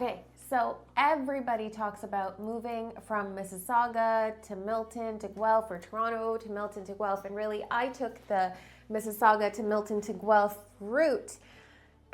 Okay, so everybody talks about moving from Mississauga to Milton to Guelph, or Toronto to Milton to Guelph, and really I took the Mississauga to Milton to Guelph route.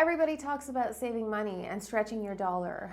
Everybody talks about saving money and stretching your dollar,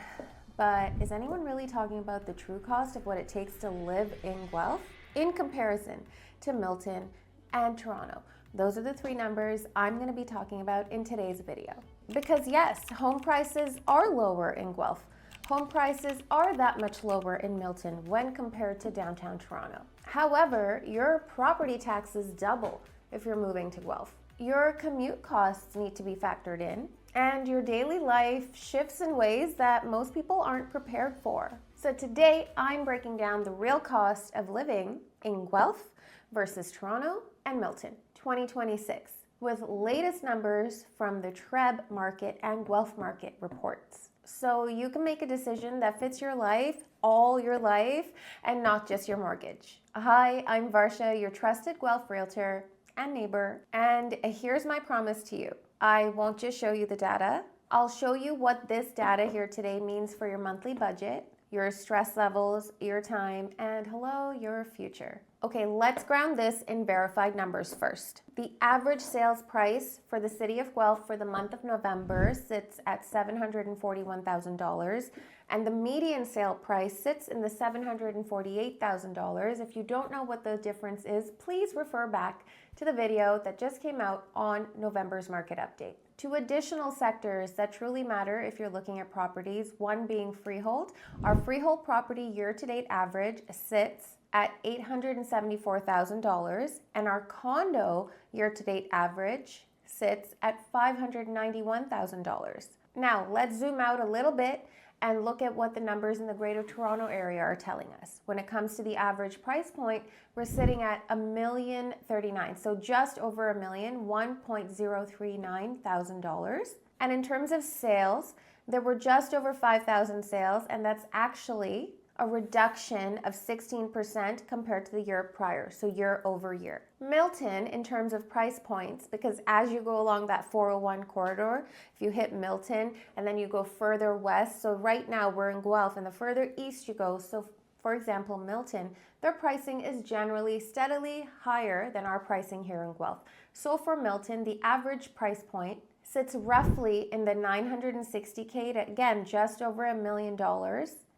but is anyone really talking about the true cost of what it takes to live in Guelph in comparison to Milton and Toronto? Those are the three numbers I'm going to be talking about in today's video. Because yes, home prices are lower in Guelph. Home prices are that much lower in Milton when compared to downtown Toronto. However, your property taxes double if you're moving to Guelph. Your commute costs need to be factored in, and your daily life shifts in ways that most people aren't prepared for. So today, I'm breaking down the real cost of living in Guelph versus Toronto and Milton 2026 with latest numbers from the Treb Market and Guelph Market reports. So you can make a decision that fits your life, all your life, and not just your mortgage. Hi, I'm Varsha, your trusted Guelph realtor and neighbor, and here's my promise to you. I won't just show you the data. I'll show you what this data here today means for your monthly budget, your stress levels, your time, and hello, your future. Okay, let's ground this in verified numbers first. The average sales price for the city of Guelph for the month of November sits at $741,000, and the median sale price sits in the $748,000. If you don't know what the difference is, please refer back to the video that just came out on November's market update. Two additional sectors that truly matter if you're looking at properties, one being freehold. Our freehold property year-to-date average sits at $874,000, and our condo year-to-date average sits at $591,000. Now, let's zoom out a little bit and look at what the numbers in the Greater Toronto area are telling us. When it comes to the average price point, we're sitting at $1,039,000, so just over $1 million, $1,039,000. And in terms of sales, there were just over 5,000 sales, and that's actually a reduction of 16% compared to the year prior, so year over year. Milton, in terms of price points, because as you go along that 401 corridor, if you hit Milton and then you go further west, so right now we're in Guelph, and the further east you go, so for example, Milton, their pricing is generally steadily higher than our pricing here in Guelph. So for Milton, the average price point sits roughly in the $960K to, again, just over $1 million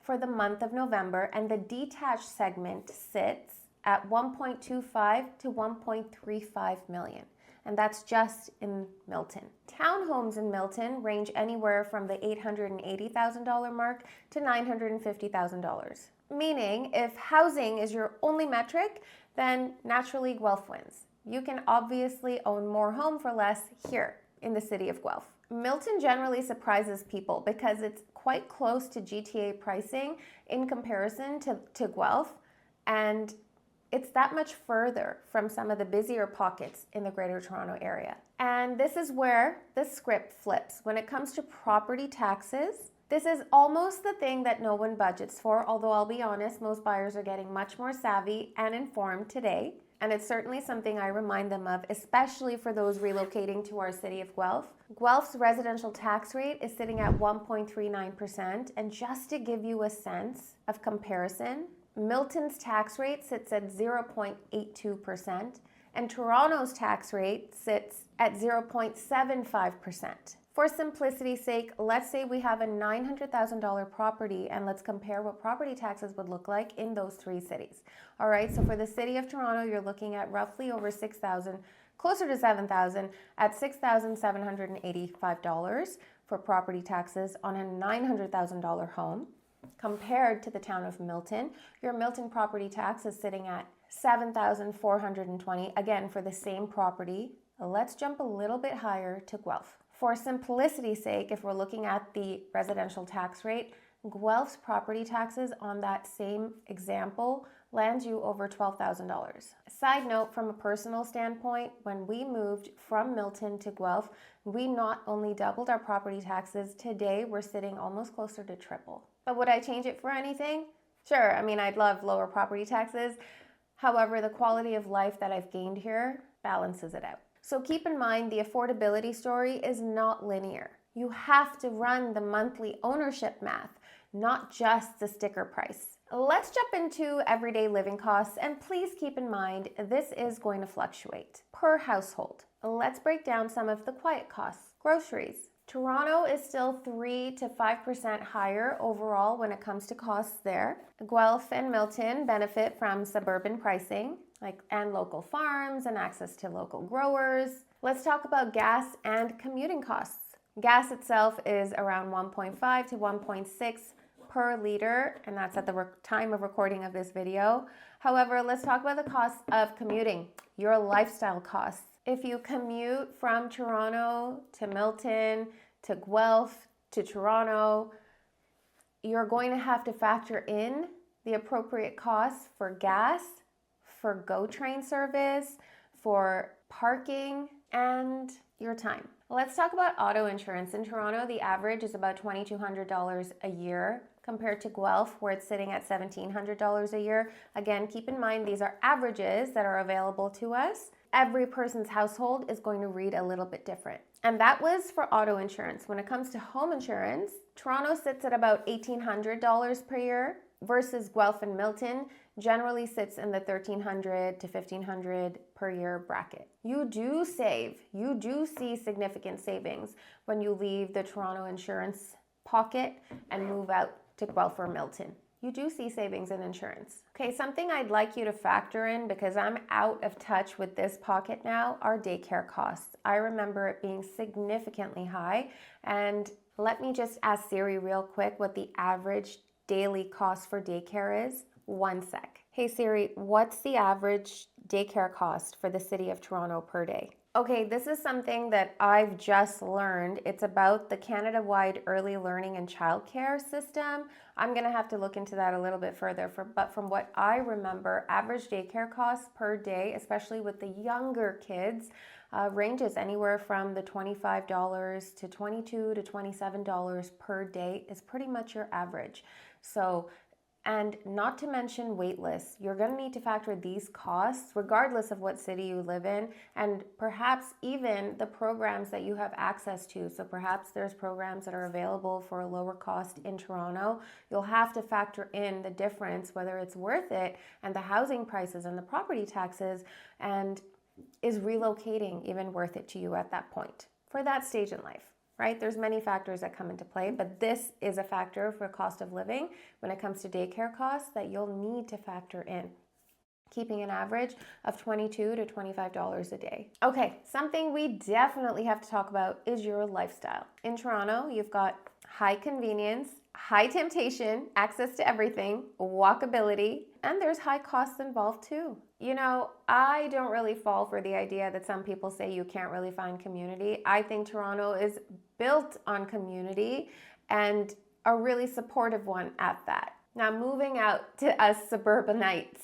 for the month of November, and the detached segment sits at 1.25 to 1.35 million, and that's just in Milton. Townhomes in Milton range anywhere from the $880,000 mark to $950,000, meaning if housing is your only metric, then naturally Guelph wins. You can obviously own more home for less here in the city of Guelph. Milton generally surprises people because it's quite close to GTA pricing in comparison to Guelph, and it's that much further from some of the busier pockets in the Greater Toronto area. And this is where the script flips. When it comes to property taxes, this is almost the thing that no one budgets for, although I'll be honest, most buyers are getting much more savvy and informed today. And it's certainly something I remind them of, especially for those relocating to our city of Guelph. Guelph's residential tax rate is sitting at 1.39%, and just to give you a sense of comparison, Milton's tax rate sits at 0.82%, and Toronto's tax rate sits at 0.75%. For simplicity's sake, let's say we have a $900,000 property, and let's compare what property taxes would look like in those three cities. All right, so for the city of Toronto, you're looking at roughly over $6,000, closer to $7,000, at $6,785 for property taxes on a $900,000 home. Compared to the town of Milton, your Milton property tax is sitting at $7,420, again for the same property. Let's jump a little bit higher to Guelph. For simplicity's sake, if we're looking at the residential tax rate, Guelph's property taxes on that same example lands you over $12,000. Side note, from a personal standpoint, when we moved from Milton to Guelph, we not only doubled our property taxes, today we're sitting almost closer to triple. But would I change it for anything? Sure, I mean, I'd love lower property taxes. However, the quality of life that I've gained here balances it out. So keep in mind, the affordability story is not linear. You have to run the monthly ownership math, not just the sticker price. Let's jump into everyday living costs, and please keep in mind this is going to fluctuate per household. Let's break down some of the quiet costs. Groceries. Toronto is still 3 to 5% higher overall when it comes to costs there. Guelph and Milton benefit from suburban pricing and local farms and access to local growers. Let's talk about gas and commuting costs. Gas itself is around 1.5 to 1.6 per liter, and that's at the time of recording of this video. However, let's talk about the cost of commuting, your lifestyle costs. If you commute from Toronto to Milton, to Guelph, to Toronto, you're going to have to factor in the appropriate costs for gas, for GO train service, for parking, and your time. Let's talk about auto insurance. In Toronto, the average is about $2,200 a year compared to Guelph, where it's sitting at $1,700 a year. Again, keep in mind these are averages that are available to us. Every person's household is going to read a little bit different. And that was for auto insurance. When it comes to home insurance, Toronto sits at about $1,800 per year versus Guelph and Milton generally sits in the $1,300 to $1,500 per year bracket. You do see significant savings when you leave the Toronto insurance pocket and move out to Guelph or Milton. You do see savings in insurance. Okay, something I'd like you to factor in, because I'm out of touch with this pocket now, are daycare costs. I remember it being significantly high, and let me just ask Siri real quick what the average daily cost for daycare is. One sec. Hey Siri, what's the average daycare cost for the city of Toronto per day? Okay, this is something that I've just learned. It's about the Canada-wide early learning and childcare system. I'm gonna have to look into that a little bit further, but from what I remember, average daycare costs per day, especially with the younger kids, ranges anywhere from the $25 to $22 to $27 per day is pretty much your average. So, and not to mention wait lists. You're going to need to factor these costs regardless of what city you live in, and perhaps even the programs that you have access to. So perhaps there's programs that are available for a lower cost in Toronto. You'll have to factor in the difference, whether it's worth it, and the housing prices and the property taxes, and is relocating even worth it to you at that point for that stage in life. Right? There's many factors that come into play, but this is a factor for cost of living when it comes to daycare costs that you'll need to factor in, keeping an average of $22 to $25 a day. Okay, something we definitely have to talk about is your lifestyle. In Toronto, you've got high convenience, high temptation, access to everything, walkability, and there's high costs involved too. You know, I don't really fall for the idea that some people say you can't really find community. I think Toronto is built on community, and a really supportive one at that. Now, moving out to us suburbanites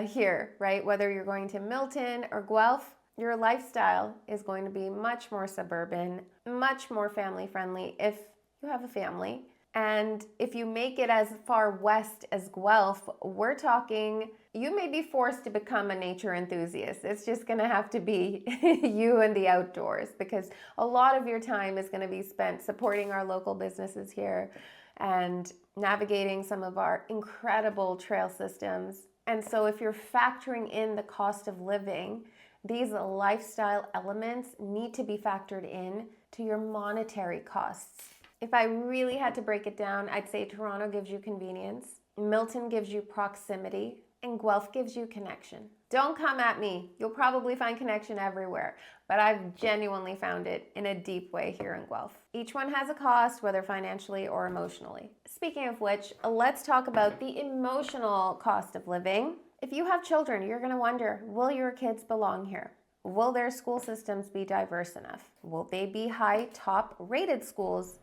here, right? Whether you're going to Milton or Guelph, your lifestyle is going to be much more suburban, much more family friendly if you have a family. And if you make it as far west as Guelph, we're talking, you may be forced to become a nature enthusiast. It's just going to have to be you and the outdoors, because a lot of your time is going to be spent supporting our local businesses here and navigating some of our incredible trail systems. And so if you're factoring in the cost of living, these lifestyle elements need to be factored in to your monetary costs. If I really had to break it down, I'd say Toronto gives you convenience, Milton gives you proximity, and Guelph gives you connection. Don't come at me. You'll probably find connection everywhere, but I've genuinely found it in a deep way here in Guelph. Each one has a cost, whether financially or emotionally. Speaking of which, let's talk about the emotional cost of living. If you have children, you're going to wonder, will your kids belong here? Will their school systems be diverse enough? Will they be high, top-rated schools?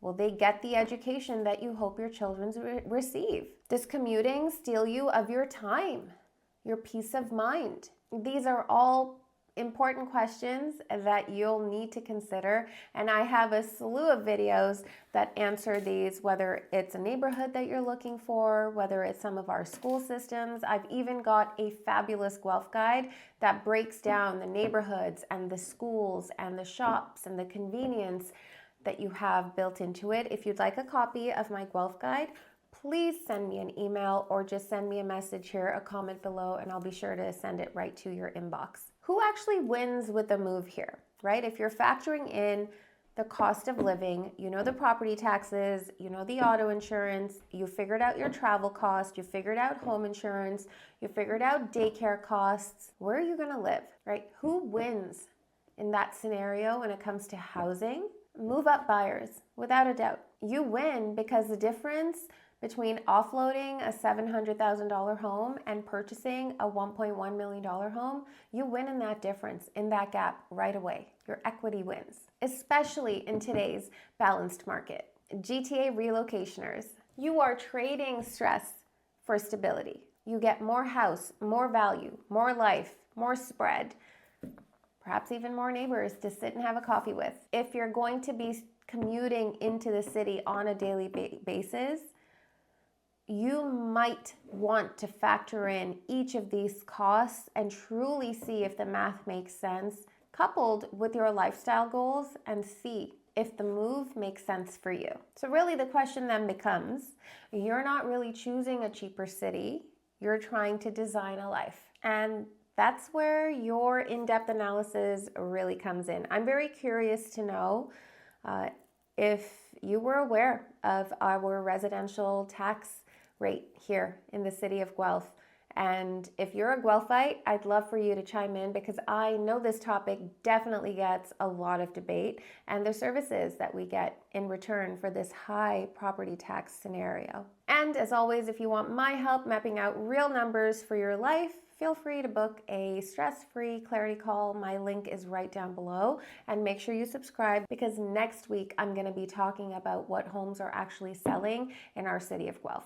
Will they get the education that you hope your children receive? Does commuting steal you of your time, your peace of mind? These are all important questions that you'll need to consider, and I have a slew of videos that answer these, whether it's a neighborhood that you're looking for, whether it's some of our school systems. I've even got a fabulous Guelph guide that breaks down the neighborhoods and the schools and the shops and the convenience that you have built into it. If you'd like a copy of my Guelph guide, please send me an email or just send me a message here, a comment below, and I'll be sure to send it right to your inbox. Who actually wins with the move here, right? If you're factoring in the cost of living, you know the property taxes, you know the auto insurance, you figured out your travel cost, you figured out home insurance, you figured out daycare costs, where are you gonna live, right? Who wins in that scenario when it comes to housing? Move up buyers, without a doubt. You win because the difference between offloading a $700,000 home and purchasing a $1.1 million home, you win in that difference, in that gap right away. Your equity wins, especially in today's balanced market. GTA relocationers, you are trading stress for stability. You get more house, more value, more life, more spread, perhaps even more neighbors to sit and have a coffee with. If you're going to be commuting into the city on a daily basis, you might want to factor in each of these costs and truly see if the math makes sense, coupled with your lifestyle goals, and see if the move makes sense for you. So really the question then becomes, you're not really choosing a cheaper city, you're trying to design a life. And that's where your in-depth analysis really comes in. I'm very curious to know if you were aware of our residential tax rate here in the city of Guelph. And if you're a Guelphite, I'd love for you to chime in, because I know this topic definitely gets a lot of debate, and the services that we get in return for this high property tax scenario. And as always, if you want my help mapping out real numbers for your life, feel free to book a stress-free clarity call. My link is right down below. And make sure you subscribe, because next week I'm going to be talking about what homes are actually selling in our city of Guelph.